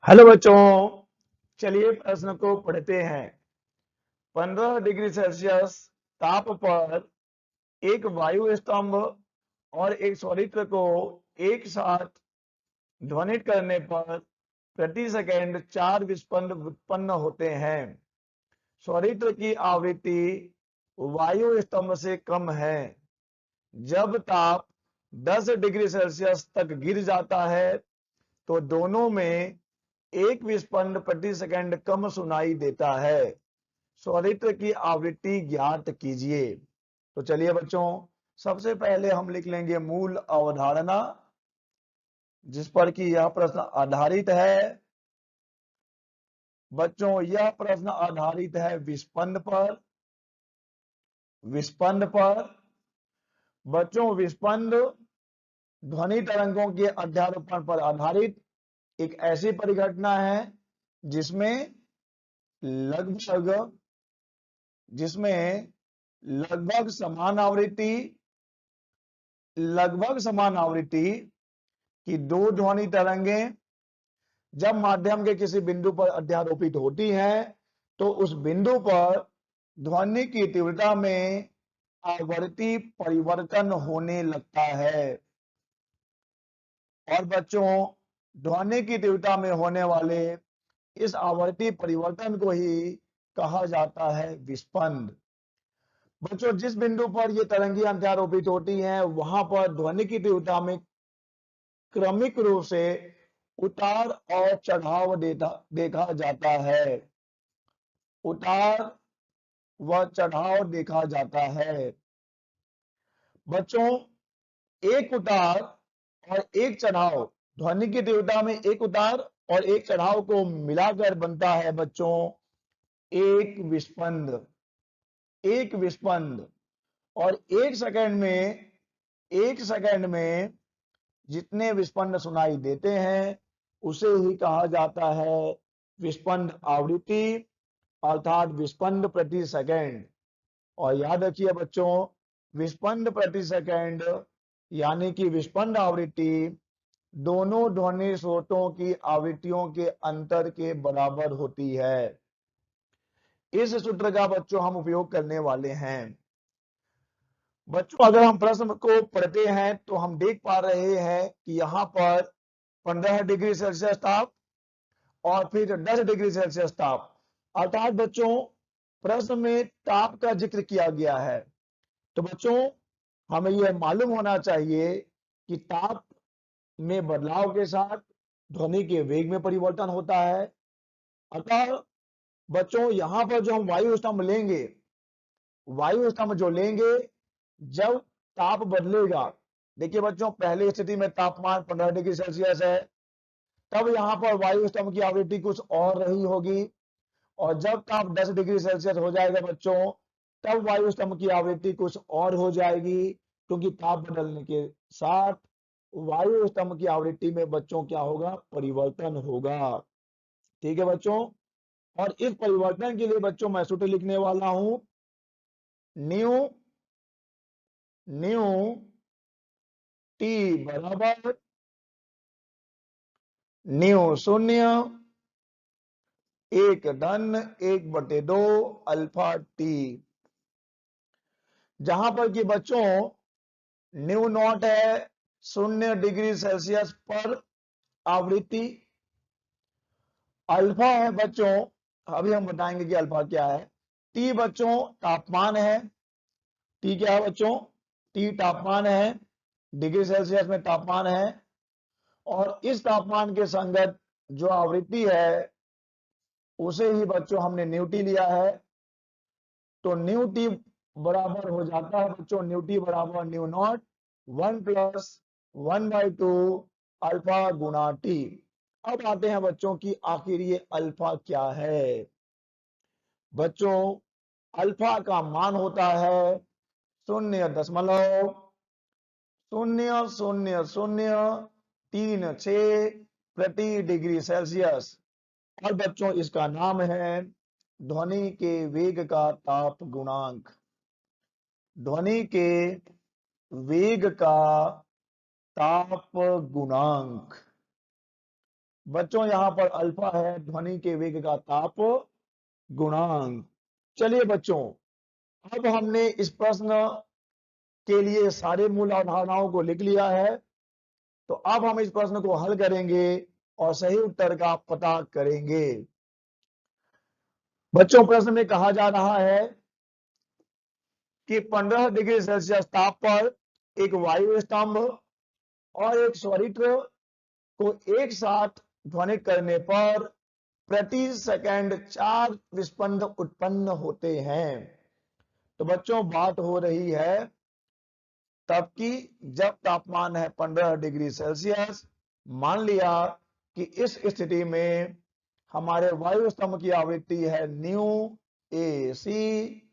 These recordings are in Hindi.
हेलो बच्चों, चलिए प्रश्न को पढ़ते हैं। 15 डिग्री सेल्सियस ताप पर एक वायु स्तंभ और एक सॉलित्र को एक साथ ध्वनित करने पर प्रति सेकंड 4 विस्पंद उत्पन्न होते हैं। सॉलित्र की आवृत्ति वायु स्तंभ से कम है। जब ताप 10 डिग्री सेल्सियस तक गिर जाता है तो दोनों में एक विस्पंद प्रति सेकंड कम सुनाई देता है। सॉलित्र की आवृत्ति ज्ञात कीजिए। तो चलिए बच्चों, सबसे पहले हम लिख लेंगे मूल अवधारणा जिस पर कि यह प्रश्न आधारित है। बच्चों, यह प्रश्न आधारित है विस्पंद पर। बच्चों, विस्पंद ध्वनि तरंगों के अध्यारोपण पर आधारित एक ऐसी परिघटना है जिसमें लगभग लगभग समान आवृत्ति की दो ध्वनि तरंगें जब माध्यम के किसी बिंदु पर अध्यारोपित होती हैं तो उस बिंदु पर ध्वनि की तीव्रता में आवर्ती परिवर्तन होने लगता है। और बच्चों, ध्वनि की तीव्रता में होने वाले इस आवर्ती परिवर्तन को ही कहा जाता है विस्पंद। बच्चों, जिस बिंदु पर ये तरंगी अध्यारोपित होती हैं वहां पर ध्वनि की तीव्रता में क्रमिक रूप से उतार और चढ़ाव देखा जाता है। उतार व चढ़ाव देखा जाता है। बच्चों, एक उतार और एक चढ़ाव, ध्वनि की तीव्रता में एक उतार और एक चढ़ाव को मिलाकर बनता है बच्चों एक विस्पंद। और एक सेकंड में जितने विस्पंद सुनाई देते हैं उसे ही कहा जाता है विस्पंद आवृत्ति अर्थात विस्पंद प्रति सेकंड। और याद रखिए बच्चों, विस्पंद प्रति सेकंड यानी कि विस्पंद आवृत्ति दोनों ध्वनि स्रोतों की आवृत्तियों के अंतर के बराबर होती है। इस सूत्र का बच्चों हम उपयोग करने वाले हैं। बच्चों, अगर हम प्रश्न को पढ़ते हैं तो हम देख पा रहे हैं कि यहाँ पर 15 डिग्री सेल्सियस ताप और फिर 10 डिग्री सेल्सियस ताप, अर्थात बच्चों प्रश्न में ताप का जिक्र किया गया है। तो बच्चों, हमें यह मालूम होना चाहिए कि ताप में बदलाव के साथ ध्वनि के वेग में परिवर्तन होता है। अतः बच्चों, यहां पर जो हम वायु स्तंभ जो लेंगे, जब ताप बदलेगा, देखिए बच्चों पहली स्थिति में तापमान 15 डिग्री सेल्सियस है, तब यहां पर वायु स्तंभ की आवृत्ति कुछ और रही होगी। और जब ताप 10 डिग्री सेल्सियस हो जाएगा बच्चों, तब वायु स्तंभ की आवृत्ति कुछ और हो जाएगी, क्योंकि ताप बदलने के साथ वायु स्तंभ की आवृत्ति में बच्चों क्या होगा, परिवर्तन होगा। ठीक है बच्चों, और इस परिवर्तन के लिए बच्चों मैं सूत्र लिखने वाला हूं न्यू टी बराबर न्यू शून्य 1/1/2 अल्फा टी, जहां पर कि बच्चों न्यू नॉट है 0 डिग्री सेल्सियस पर आवृत्ति, अल्फा है बच्चों, अभी हम बताएंगे कि अल्फा क्या है, टी बच्चों तापमान है। टी क्या है बच्चों, टी तापमान है, डिग्री सेल्सियस में तापमान है। और इस तापमान के संगत जो आवृत्ति है उसे ही बच्चों हमने न्यू टी लिया है। तो न्यू टी बराबर हो जाता है बच्चों, न्यू टी बराबर new not 1+1/2 alpha Guna T. अब आते हैं बच्चों की आखिर ये अल्फा क्या है। बच्चों, अल्फा का मान होता है 0.000036 प्रति डिग्री सेल्सियस। और बच्चों इसका नाम है ध्वनि के वेग का ताप गुणांक। ध्वनि के वेग का ताप गुणांक। बच्चों यहाँ पर अल्फा है ध्वनि के वेग का ताप गुणांक। चलिए बच्चों, अब हमने इस प्रश्न के लिए सारे मूल अवधारणाओं को लिख लिया है, तो अब हम इस प्रश्न को हल करेंगे और सही उत्तर का पता करेंगे। बच्चों, प्रश्न में कहा जा रहा है कि 15 डिग्री सेल्सियस ताप पर एक वायु स्तंभ और एक स्वरित्र को एक साथ ध्वनित करने पर प्रति सेकंड 4 विस्पंद उत्पन्न होते हैं। तो बच्चों, बात हो रही है तब की जब तापमान है 15 डिग्री सेल्सियस। मान लिया कि इस स्थिति में हमारे वायु स्तंभ की आवृत्ति है न्यू ए सी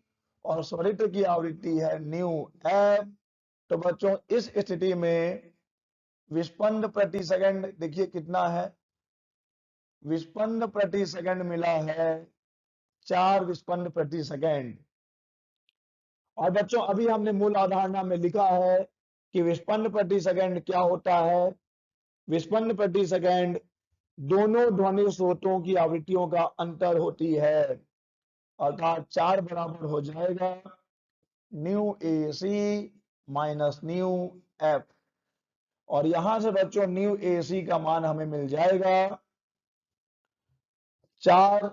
और स्वरित्र की आवृत्ति है न्यू एफ। तो बच्चों, इस स्थिति में विस्पंद प्रति सेकंड देखिए कितना है, विस्पंद प्रति सेकंड मिला है 4 विस्पंद प्रति सेकंड। और बच्चों, अभी हमने मूल अवधारणा में लिखा है कि विस्पंद प्रति सेकंड क्या होता है। विस्पंद प्रति सेकंड दोनों ध्वनि स्रोतों की आवृत्तियों का अंतर होती है, अर्थात 4 बराबर हो जाएगा न्यू ए सी माइनस न्यू एफ। और यहां से बच्चों न्यू ए सी का मान हमें मिल जाएगा 4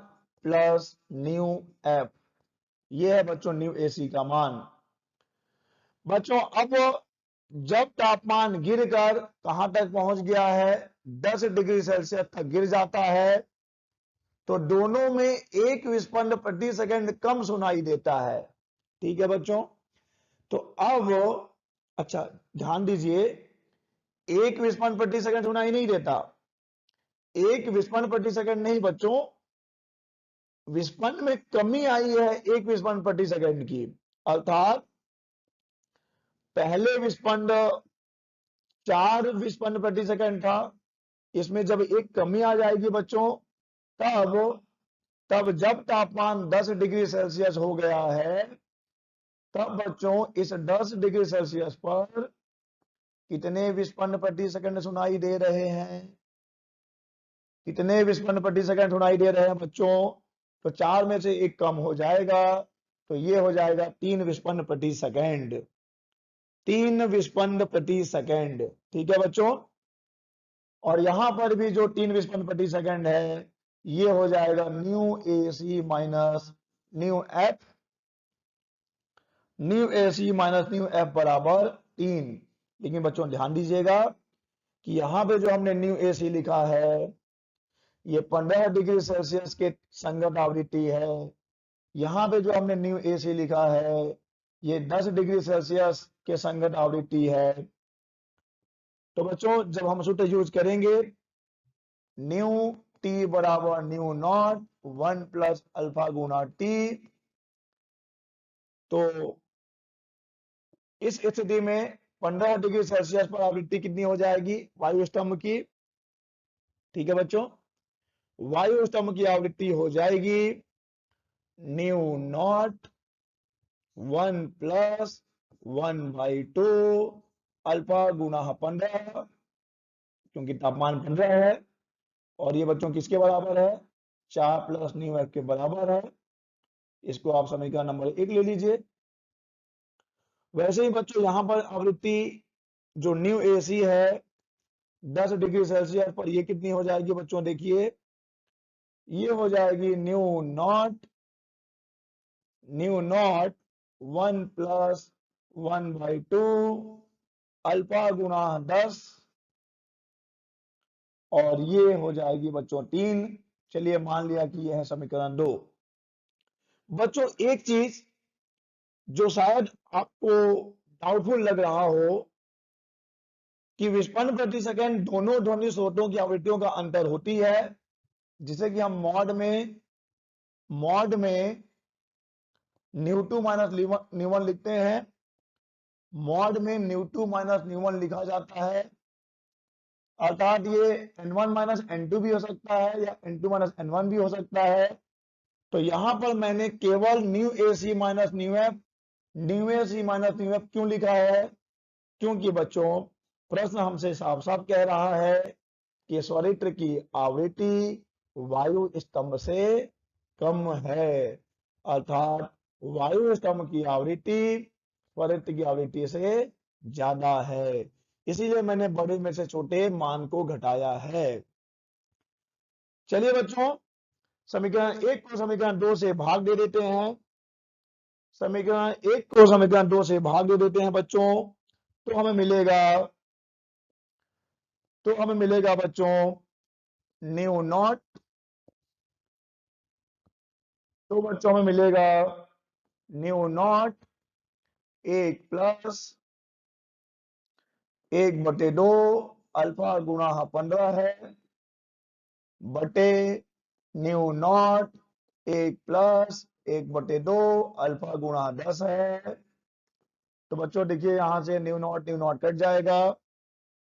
प्लस न्यू एफ। ये है बच्चों न्यू ए सी का मान। बच्चों, अब जब तापमान गिरकर कहां तक पहुंच गया है, 10 डिग्री सेल्सियस तक गिर जाता है, तो दोनों में एक विस्पंद प्रति सेकंड कम सुनाई देता है। ठीक है बच्चों, तो अब अच्छा ध्यान दीजिए, एक विस्पंद प्रति सेकंड सुनाई नहीं देता, एक विस्पंद प्रति सेकंड नहीं बच्चों, विस्पंद में कमी आई है एक विस्पंद प्रति सेकंड की। अर्थात पहले विस्पंद 4 विस्पंद प्रति सेकंड था, इसमें जब एक कमी आ जाएगी बच्चों, तब जब तापमान 10 डिग्री सेल्सियस हो गया है, तब बच्चों इस 10 डिग्री सेल्सियस पर कितने विस्पंद प्रति सेकंड सुनाई दे रहे हैं, कितने विस्पंद प्रति सेकंड सुनाई दे रहे हैं बच्चों। तो 4 में से एक कम हो जाएगा, तो ये हो जाएगा 3 विस्पंद प्रति सेकंड, 3 विस्पंद प्रति सेकंड। ठीक है बच्चों, और यहां पर भी जो 3 विस्पंद प्रति सेकंड है, ये हो जाएगा न्यू ए सी माइनस न्यू एफ, न्यू ए सी माइनस न्यू एफ बराबर 3। लेकिन बच्चों ध्यान दीजिएगा कि यहां पे जो हमने न्यू ए सी लिखा है, ये 15 डिग्री सेल्सियस के संगत आवृत्ति है। यहां पे जो हमने न्यू ए सी लिखा है, ये 10 डिग्री सेल्सियस के संगत आवृत्ति है। तो बच्चों, जब हम सूत्र यूज करेंगे न्यू टी बराबर new not 1 plus alpha Guna T, तो इस स्थिति में 15 डिग्री सेल्सियस पर आवृत्ति कितनी हो जाएगी वायु स्तंभ की। ठीक है बच्चों, वायु स्तंभ की आवृत्ति हो जाएगी न्यू नॉट 1 प्लस 1/2 अल्फा गुना 15, क्योंकि तापमान 15 है, और ये बच्चों किसके बराबर है, 4 प्लस न्यू एफ के बराबर है। इसको आप समीकरण नंबर 1 ले लीजिए। वैसे ही बच्चों यहां पर आवृत्ति जो न्यू ए सी है 10 डिग्री सेल्सियस पर, ये कितनी हो जाएगी बच्चों, देखिए ये हो जाएगी न्यू नॉट 1 प्लस 1/2 अल्फा गुना 10, और ये हो जाएगी बच्चों 3। चलिए मान लिया कि यह है समीकरण 2। बच्चों, एक चीज जो शायद आपको डाउटफुल लग रहा हो कि विस्पंद प्रति सेकंड दोनों ध्वनि स्रोतों की आवृत्तियों का अंतर होती है, जिसे कि हम मॉड में nu two minus nu one लिखते हैं। मॉड में nu two minus nu one लिखा जाता है, अर्थात ये n1 माइनस n2 भी हो सकता है या n2 माइनस n1 भी हो सकता है। तो यहां पर मैंने केवल न्यू ए सी माइनस न्यू एफ, न्यू ए सी माइनस न्यू एफ क्यों लिखा है, क्योंकि बच्चों प्रश्न हमसे साफ साफ कह रहा है कि स्वरित्र की आवृत्ति वायु स्तंभ से कम है, अर्थात वायु स्तंभ की आवृत्ति स्वरित्र की आवृत्ति से ज्यादा है, इसीलिए मैंने बड़े में से छोटे मान को घटाया है। चलिए बच्चों, समीकरण 1 को समीकरण 2 से भाग दे देते हैं। समीकरण 1 को समीकरण 2 से भाग दे देते हैं बच्चों, तो हमें मिलेगा बच्चों न्यू नॉट, तो बच्चों हमें मिलेगा न्यू नॉट 1+1/2 अल्फा गुणा 15 है, बटे न्यू नॉट 1+1/2 अल्फा गुणा 10 है। तो बच्चों देखिए, यहां से न्यू नॉट कट जाएगा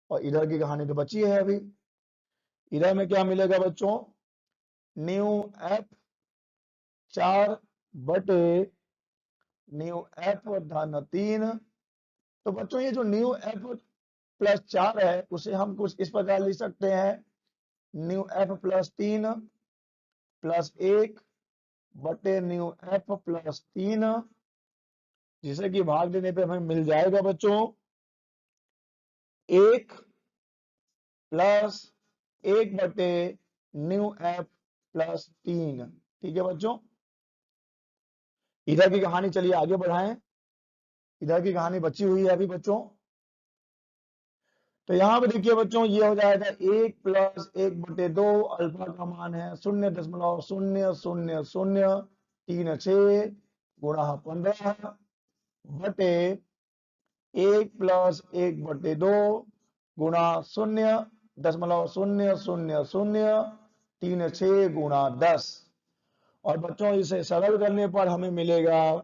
और इधर की कहानी तो बची है अभी। इधर में क्या मिलेगा बच्चों, न्यू एफ 4 बटे न्यू एफ धन 3। तो बच्चों ये जो न्यू एफ +4 है उसे हम कुछ इस प्रकार लिख सकते हैं, न्यू एफ +3 +1 बटे न्यू एफ +3, जिसे कि भाग देने पे हमें मिल जाएगा बच्चों 1+1 बटे न्यू एफ +3। ठीक है बच्चों, इधर की कहानी चलिए आगे बढ़ाएं, इधर की कहानी बची हुई है अभी बच्चों। तो यहां पे देखिए बच्चों, ये हो जाएगा 1+1/2 अल्फा का मान है 0.000036 गुणा 15 बटे 1+1/2 गुणा 0.000036 गुणा 10। और बच्चों इसे सरल करने पर हमें मिलेगा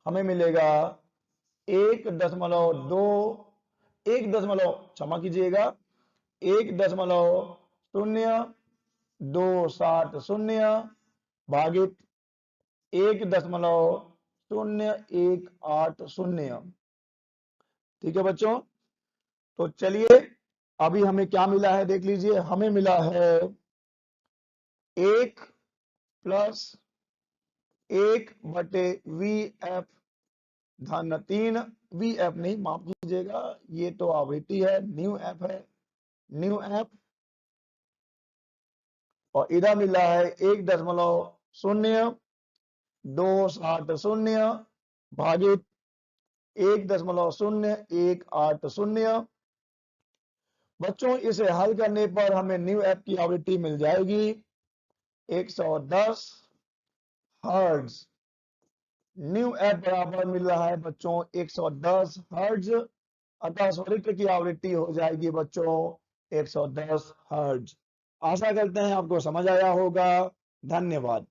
1.0270 भागित 1.0180। ठीक है बच्चों, तो चलिए अभी हमें क्या मिला है देख लीजिए, हमें मिला है 1+1/VF धन 3, VF नहीं, माफ कीजिएगा, ये तो आवृत्ति है, न्यू एफ है, न्यू एफ। और इधर मिला है 1.0270 भागित 1.0180। बच्चों इसे हल करने पर हमें न्यू एफ की आवृत्ति मिल जाएगी 110 हर्ट्ज। न्यू एफ बराबर मिल रहा है बच्चों 110 हर्ट्ज, अतः स्वरित्र की आवृत्ति हो जाएगी बच्चों 110 हर्ट्ज। आशा करते हैं आपको समझ आया होगा। धन्यवाद।